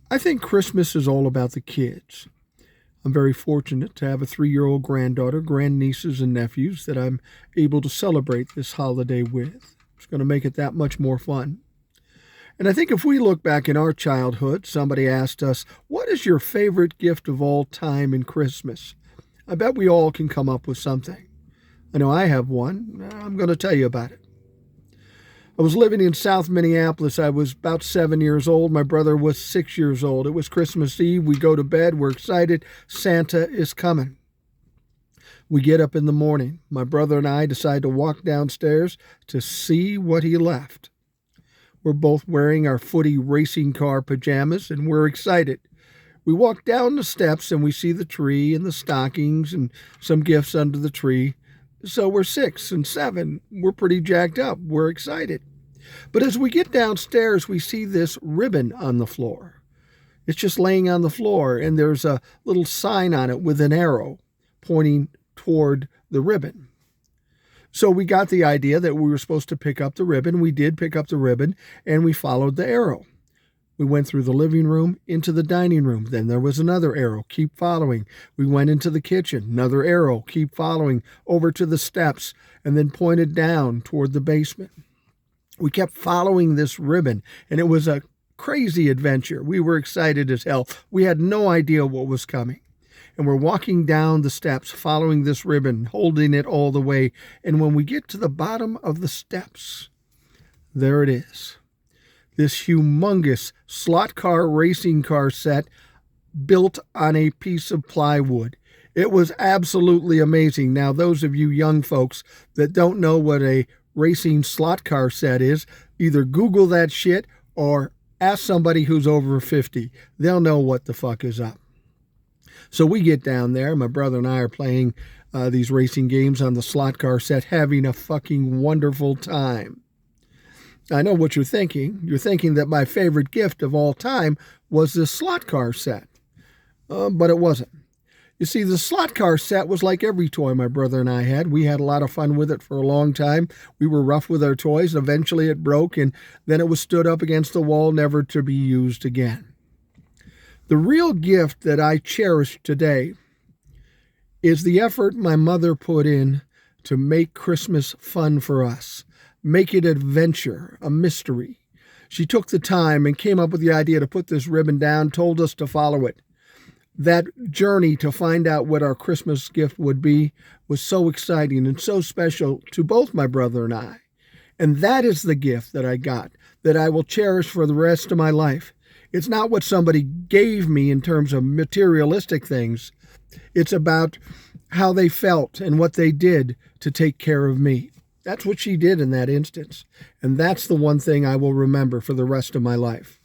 I think Christmas is all about the kids. I'm very fortunate to have a 3-year-old granddaughter, grandnieces, and nephews that I'm able to celebrate this holiday with. It's going to make it that much more fun. And I think if we look back in our childhood, somebody asked us, "What is your favorite gift of all time in Christmas?" I bet we all can come up with something. I know I have one. I'm going to tell you about it. I was living in South Minneapolis. I was about 7 years old. My brother was 6 years old. It was Christmas Eve. We go to bed. We're excited. Santa is coming. We get up in the morning. My brother and I decide to walk downstairs to see what he left. We're both wearing our footy racing car pajamas, and we're excited. We walk down the steps and we see the tree and the stockings and some gifts under the tree. So we're 6 and 7. We're pretty jacked up. We're excited. But as we get downstairs, we see this ribbon on the floor. It's just laying on the floor, and there's a little sign on it with an arrow pointing toward the ribbon. So we got the idea that we were supposed to pick up the ribbon. We did pick up the ribbon, and we followed the arrow. We went through the living room into the dining room. Then there was another arrow, keep following. We went into the kitchen, another arrow, keep following, over to the steps, and then pointed down toward the basement. We kept following this ribbon, and it was a crazy adventure. We were excited as hell. We had no idea what was coming. And we're walking down the steps, following this ribbon, holding it all the way. And when we get to the bottom of the steps, there it is. This humongous slot car racing car set built on a piece of plywood. It was absolutely amazing. Now, those of you young folks that don't know what a racing slot car set is, either Google that shit or ask somebody who's over 50. They'll know what the fuck is up. So we get down there. My brother and I are playing these racing games on the slot car set, having a fucking wonderful time. I know what you're thinking. You're thinking that my favorite gift of all time was this slot car set. But it wasn't. You see, the slot car set was like every toy my brother and I had. We had a lot of fun with it for a long time. We were rough with our toys. Eventually it broke, and then it was stood up against the wall, never to be used again. The real gift that I cherish today is the effort my mother put in to make Christmas fun for us. Make it an adventure, a mystery. She took the time and came up with the idea to put this ribbon down, told us to follow it. That journey to find out what our Christmas gift would be was so exciting and so special to both my brother and I. And that is the gift that I got, that I will cherish for the rest of my life. It's not what somebody gave me in terms of materialistic things. It's about how they felt and what they did to take care of me. That's what she did in that instance. And that's the one thing I will remember for the rest of my life.